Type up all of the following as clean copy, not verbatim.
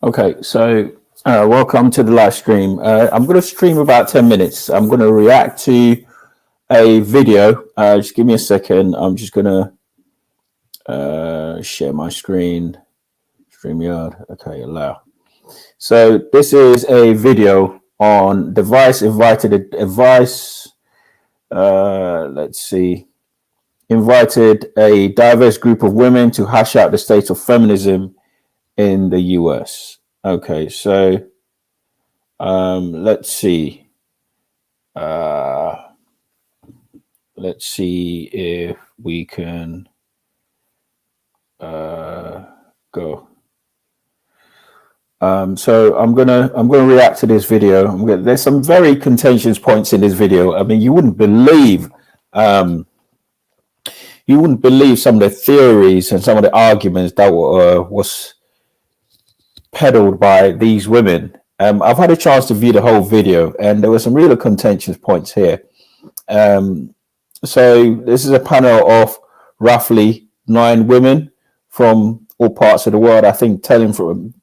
Okay, so welcome to the live stream. I'm going to stream about 10 minutes. I'm going to react to a video. Just give me a second. I'm just going to share my screen. StreamYard. Okay, allow. So this is a video on Device invited a device. Let's see. Invited a diverse group of women to hash out the state of feminism in the US. Okay, so let's see. Let's see if we can go. So I'm gonna react to this video. There's some very contentious points in this video. I mean, you wouldn't believe some of the theories and some of the arguments that was peddled by these women. I've had a chance to view the whole video, and there were some really contentious points here. So this is a panel of roughly 9 women from all parts of the world. I think telling from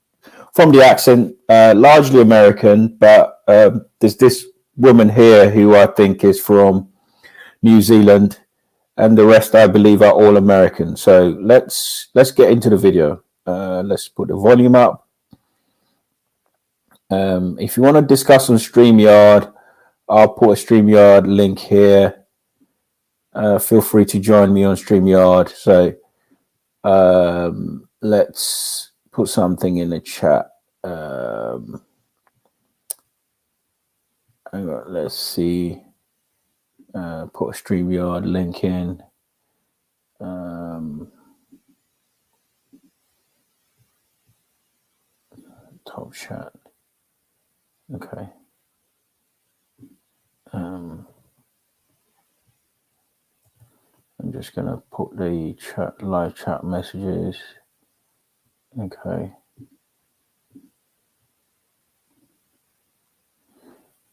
the accent, largely American, but there's this woman here who I think is from New Zealand, and the rest I believe are all American. So let's get into the video. Let's put the volume up. If you want to discuss on StreamYard, I'll put a StreamYard link here. Feel free to join me on StreamYard. So let's put something in the chat. Let's see. Put a StreamYard link in. Top chat. Okay. I'm just gonna put the chat, live chat messages. Okay.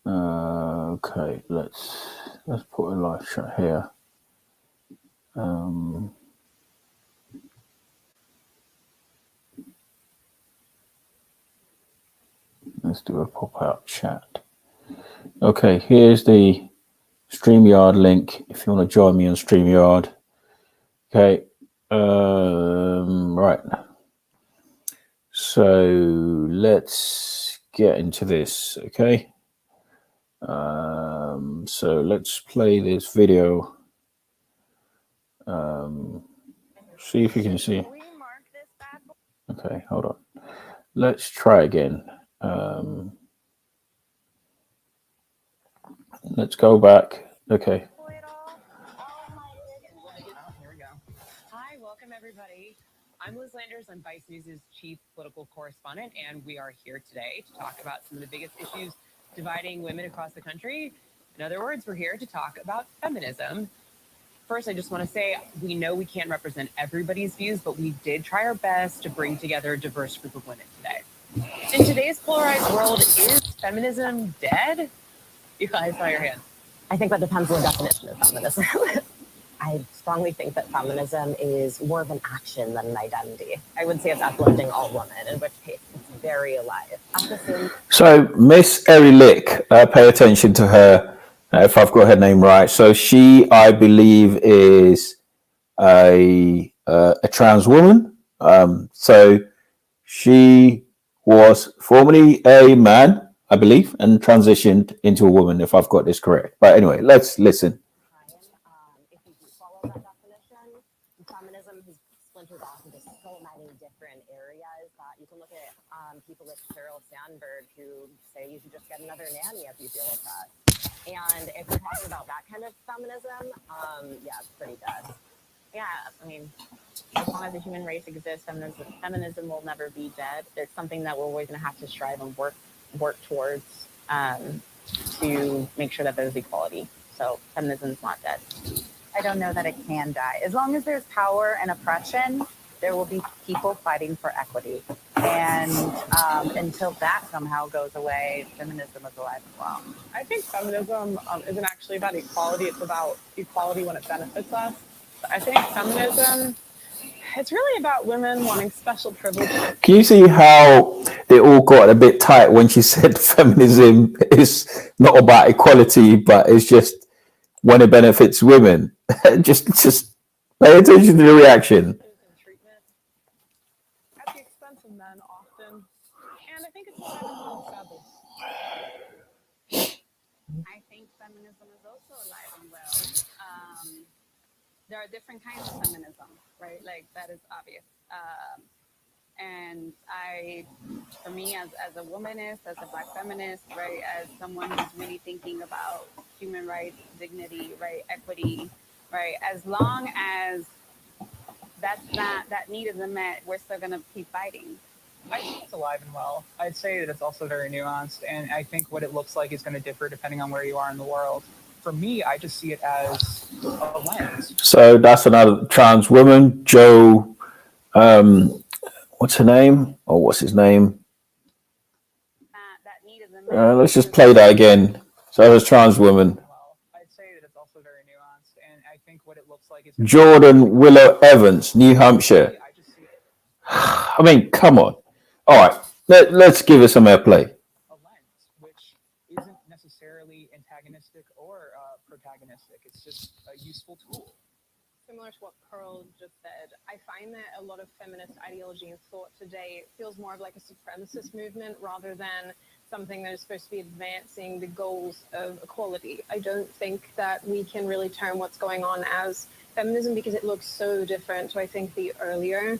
Okay, let's put a live chat here. Let's do a pop-out chat. Okay, here's the StreamYard link if you want to join me on StreamYard. Okay, right. So let's get into this, okay? So let's play this video. See if you can see. Okay, hold on. Let's try again. Let's go back. Okay. Here we go. Hi, welcome everybody. I'm Liz Landers. I'm Vice News' chief political correspondent, and we are here today to talk about some of the biggest issues dividing women across the country. In other words, we're here to talk about feminism. First, I just want to say we know we can't represent everybody's views, but we did try our best to bring together a diverse group of women today. In today's polarized world, is feminism dead? You guys saw your hands. I think that depends on the definition of feminism. I strongly think that feminism is more of an action than an identity. I would say it's uplifting all women, in which case it's very alive. So Miss Erilick, pay attention to her, if I've got her name right. So she, I believe, is a trans woman. So she was formerly a man, I believe, and transitioned into a woman, if I've got this correct. But anyway, let's listen. If you do follow that definition, feminism has splintered off into so many different areas that you can look at people like Sheryl Sandberg who say you should just get another nanny if you feel oppressed. And if you're talking about that kind of feminism, yeah, it's pretty dead. Yeah, I mean, as long as the human race exists, feminism will never be dead. It's something that we're always going to have to strive and work towards to make sure that there's equality. So feminism is not dead. I don't know that it can die. As long as there's power and oppression, there will be people fighting for equity. And until that somehow goes away, feminism is alive and well. I think feminism isn't actually about equality. It's about equality when it benefits us. I think feminism, it's really about women wanting special privileges. Can you see how they all got a bit tight when she said feminism is not about equality, but it's just when it benefits women? just pay attention to the reaction. Treatment at the expense of men often. And I think it's alive and well, sadly. I think feminism is also alive and well. There are different kinds of feminism, right? Like, that is obvious. And for me, as a womanist, as a Black feminist, right, as someone who's really thinking about human rights, dignity, right, equity, right, as long as that need isn't met, we're still going to keep fighting. I think it's alive and well. I'd say that it's also very nuanced, and I think what it looks like is going to differ depending on where you are in the world. For me, I just see it as a lens. So that's another trans woman, Joe. What's her name? Or what's his name? That need isn't met. Let's just play that again. So there's trans woman. I'd say that it's also very nuanced, and I think what it looks like is Jordan Willow Evans, New Hampshire. I just see it I mean, come on. All right, let's give it some airplay. a lens, which isn't necessarily antagonistic or protagonistic. It's just a useful tool. Similar to what Pearl just said, I find that a lot of feminist ideology and thought today feels more of like a supremacist movement rather than something that is supposed to be advancing the goals of equality. I don't think that we can really term what's going on as feminism because it looks so different to, I think, the earlier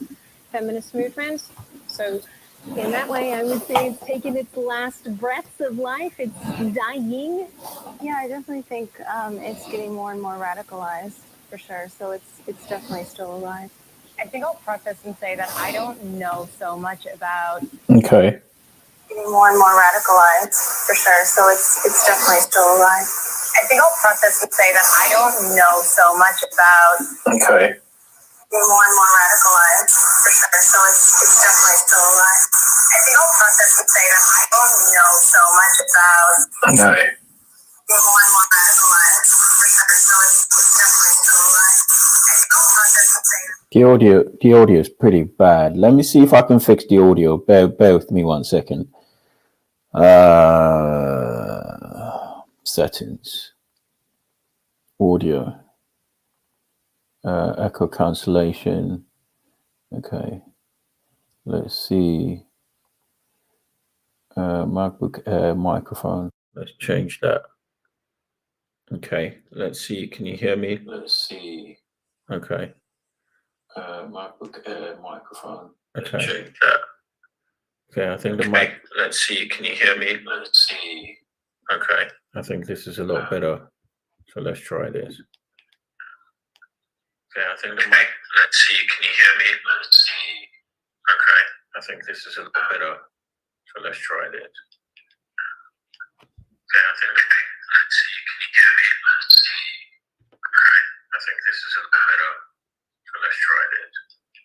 feminist movement. So in that way, I would say it's taken its last breaths of life. It's dying. Yeah, I definitely think it's getting more and more radicalized, for sure. So it's definitely still alive. I think I'll preface and say that I don't know so much about Okay. Getting more and more radicalized, for sure. So it's definitely still alive. I think I'll preface and say that I don't know so much about Okay. Getting more and more radicalized, for sure. So it's definitely still alive. I think I'll preface and say that I don't know so much about Okay. Getting more and more radicalized, for sure. So it's definitely still alive. I think I'll preface and say that The audio is pretty bad. Let me see if I can fix the audio. Bear with me 1 second. Settings. Audio. Echo cancellation. Okay. Let's see. MacBook Air microphone. Let's change that. Okay. Let's see. Can you hear me? Let's see. Okay. MacBook Air microphone. Okay. Check that. Okay, I think the mic. Let's see. Can you hear me? Let's see. Okay. I think this is a lot better. So let's try this. Okay, I think the mic. Let's see. Can you hear me? Let's see. Okay. I think this is a lot better. So let's try this. Okay, I think the mic. Let's see. Can you hear me? Let's see. Okay. I think this is a lot better. So let's try this. Okay,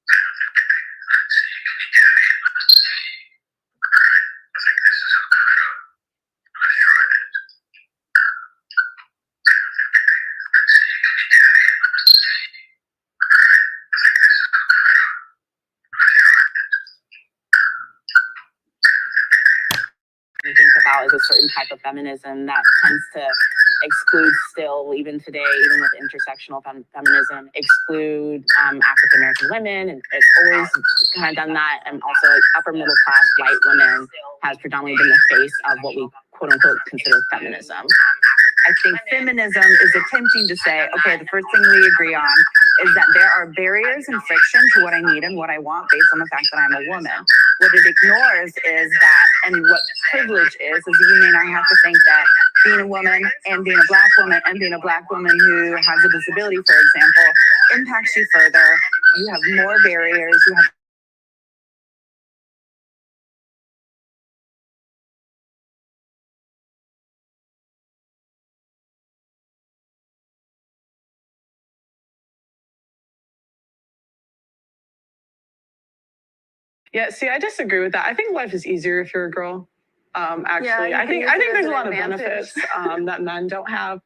I think the mic. Let's see. Can you hear me? Let's see. Okay. I think this is a lot better. So let's try this. We think about is a certain type of feminism that tends to exclude still, even today, even with intersectional feminism, exclude African American women. And it's always kind of done that. And also like upper middle class white women has predominantly been the face of what we quote unquote consider feminism. I think feminism is attempting to say, okay, the first thing we agree on is that there are barriers and friction to what I need and what I want based on the fact that I'm a woman. What it ignores is that, and what privilege is that you may not have to think that being a woman and being a black woman and being a black woman who has a disability, for example, impacts you further. You have more barriers. You have Yeah, see, I disagree with that. I think life is easier if you're a girl. Actually, Yeah, I think there's a lot of benefits that men don't have.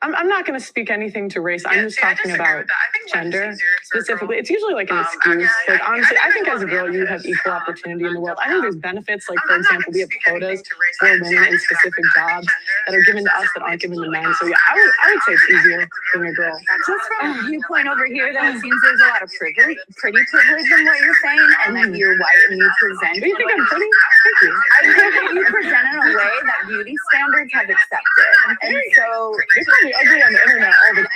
I'm not going to speak anything to race. I'm just talking about gender specifically. It's usually like an excuse. Like honestly, I think as a girl, you have equal opportunity in the world. I think there's benefits. Like for example, we have quotas for women in specific jobs that are given to us that aren't given to men. So yeah, I would say it's easier being a girl. just from a viewpoint over here that it seems there's a lot of privilege, pretty privilege in what you're saying, and that you're white and you present. Do you think I'm pretty? Thank you. I think that you present in a way that beauty standards have accepted, and so They call me ugly on the internet all the time.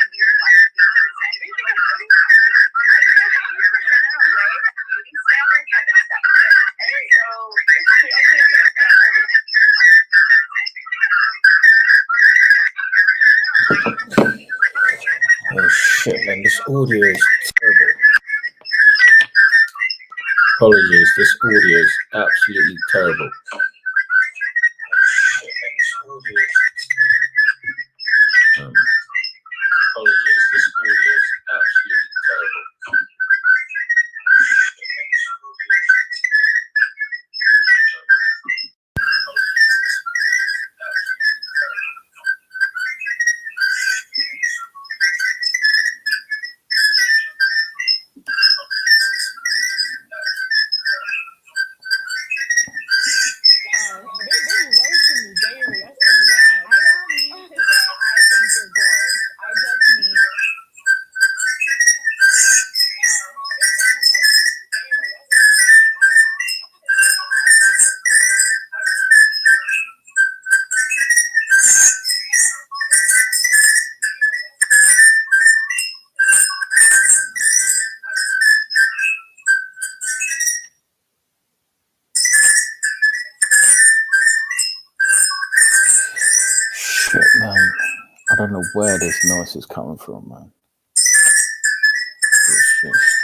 Oh shit, man, this audio is terrible. Apologies, this audio is absolutely terrible. Oh shit, man, this audio is terrible. Apologies, this audio is absolutely terrible. Shit, man, this audio is shit, man. I don't know where this noise is coming from, man. It's just...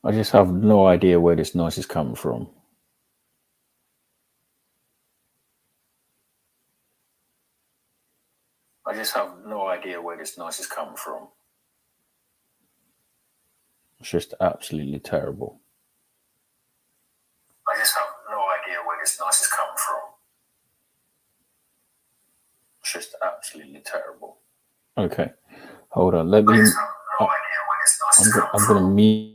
I just have no idea where this noise is coming from. I just have no idea where this noise is coming from. It's just absolutely terrible. I just have no idea where this noise is coming from. It's just absolutely terrible. Okay, hold on. Let me. I'm gonna mute.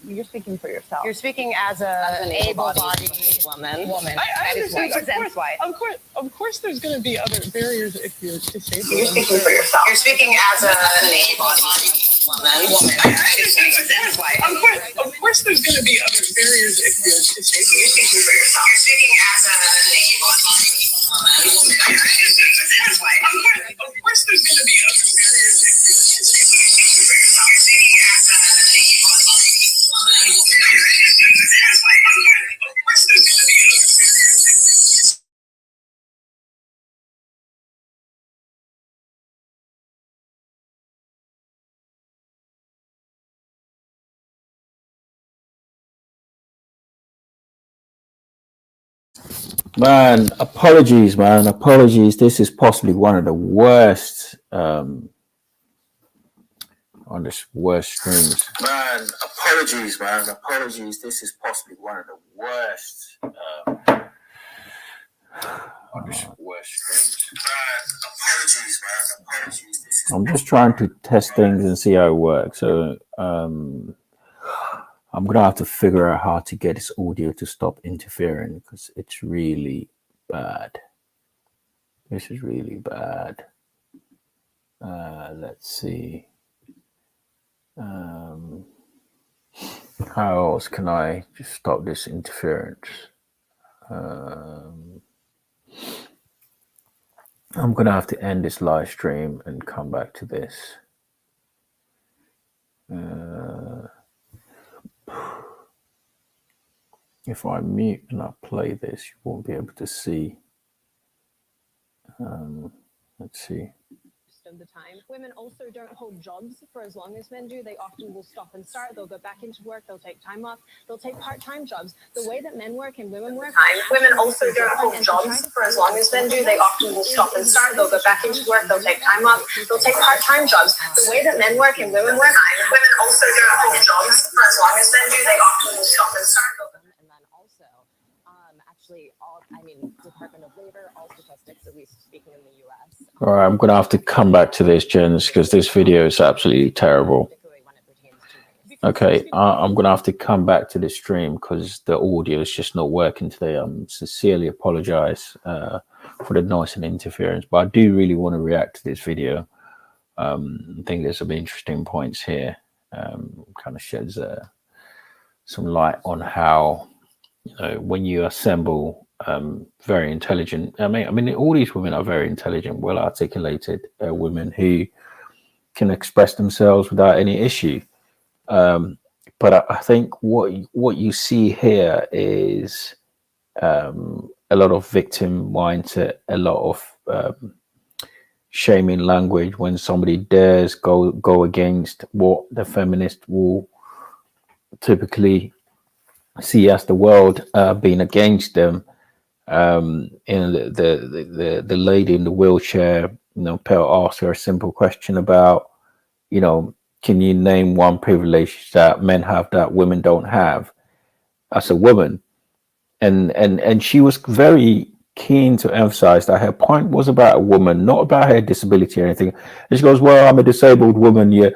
You're speaking for yourself. You're speaking as an able-bodied woman. I understand. Of course, there's going to be other barriers if you're disabled. You're speaking for yourself. You're speaking as an able-bodied woman. Of course, there's going to be other barriers if you're disabled. You're speaking for yourself. You're speaking as an able-bodied woman. Of course, there's going to be other barriers if you're disabled. You're speaking for yourself. You're speaking as an able-bodied woman. Man, apologies, man. Apologies. This is possibly one of the worst on the worst streams. Man, apologies, man. Apologies. This is possibly one of the worst on the worst streams. Man, apologies, man. Apologies. This is I'm just trying to test things and see how it works. So I'm gonna have to figure out how to get this audio to stop interfering because it's really bad. This is really bad. Let's see. How else can I just stop this interference? I'm gonna have to end this live stream and come back to this. If I mute and I play this, you won't be able to see. Let's see. Of the time, women also don't hold jobs for as long as men do. They often will stop and start. They'll go back into work. They'll take time off. They'll take part-time jobs. The way that men work and women work. Women also don't hold jobs for as long as men do. They often will stop and start. They'll go back into work. They'll take time off. They'll take part-time jobs. The way that men work and women work. Women also don't hold jobs for as long as men do. They often will stop and start. And then also, actually, Department of Labor, all statistics, at least speaking in the U.S. All right, I'm going to have to come back to this, Jens, because this video is absolutely terrible. Okay, I'm going to have to come back to this stream because the audio is just not working today. I'm sincerely apologize for the noise and interference, but I do really want to react to this video. I think there's some interesting points here. Kind of sheds some light on how, when you assemble very intelligent, I mean, all these women are very intelligent, well articulated women who can express themselves without any issue. But I think what you see here is a lot of victim mindset, a lot of shaming language when somebody dares go against what the feminist will typically see as the world being against them. The lady in the wheelchair, Pearl asked her a simple question about, can you name one privilege that men have that women don't have as a woman? And she was very keen to emphasize that her point was about a woman, not about her disability or anything. And she goes, well, I'm a disabled woman. Yeah,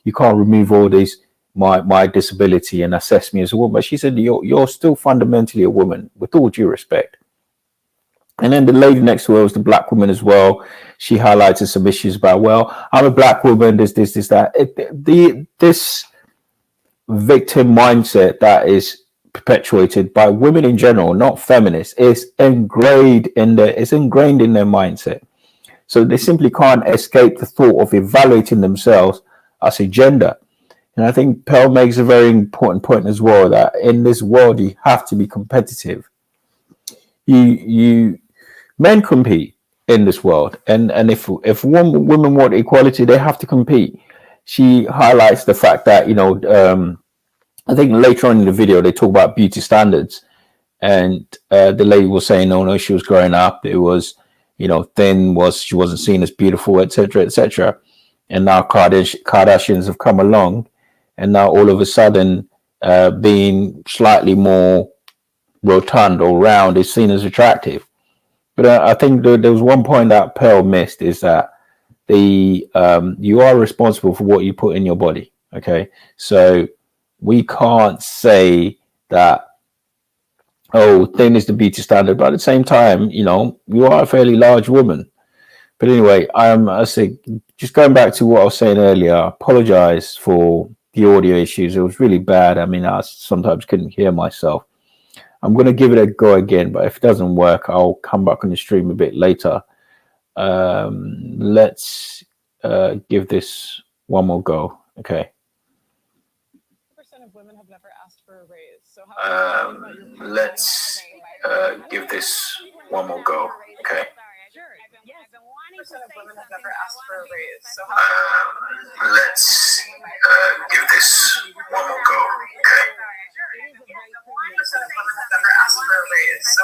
you can't remove all these, my disability and assess me as a woman. But she said, you're still fundamentally a woman, with all due respect. And then the lady next to her was the black woman as well. She highlighted some issues about, well, I'm a black woman, this, that. This victim mindset that is perpetuated by women in general, not feminists, is ingrained in their mindset. So they simply can't escape the thought of evaluating themselves as a gender. And I think Pearl makes a very important point as well, that in this world you have to be competitive. Men compete in this world, and if women want equality, they have to compete. She highlights the fact that I think later on in the video they talk about beauty standards, and the lady was saying, no, she was growing up, it was thin, she wasn't seen as beautiful, etc., etc. And now Kardashians have come along, and now all of a sudden being slightly more rotund or round is seen as attractive. But I think there was one point that Pearl missed, is that you are responsible for what you put in your body. Okay, so we can't say that, thin is the beauty standard, but at the same time, you are a fairly large woman. But anyway, I say, just going back to what I was saying earlier, I apologize for the audio issues. It was really bad. I mean, I sometimes couldn't hear myself. I'm going to give it a go again, but if it doesn't work, I'll come back on the stream a bit later. Let's give this one more go. Okay. Percent of women have never asked for a raise. So let's give this one more go. Okay. Percent of women have never asked for a raise. So let's give this one more go. Okay. percent of women have never asked for a raise. So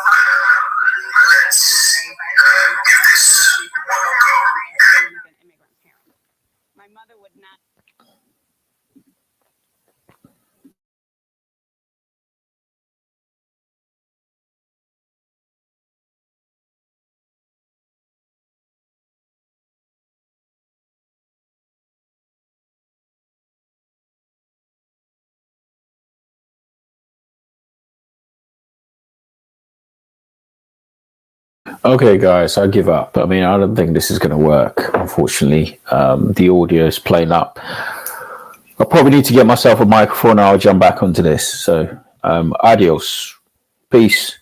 Okay, guys, I give up. I mean, I don't think this is going to work, unfortunately. The audio is playing up. I probably need to get myself a microphone and I'll jump back onto this. So, adios. Peace.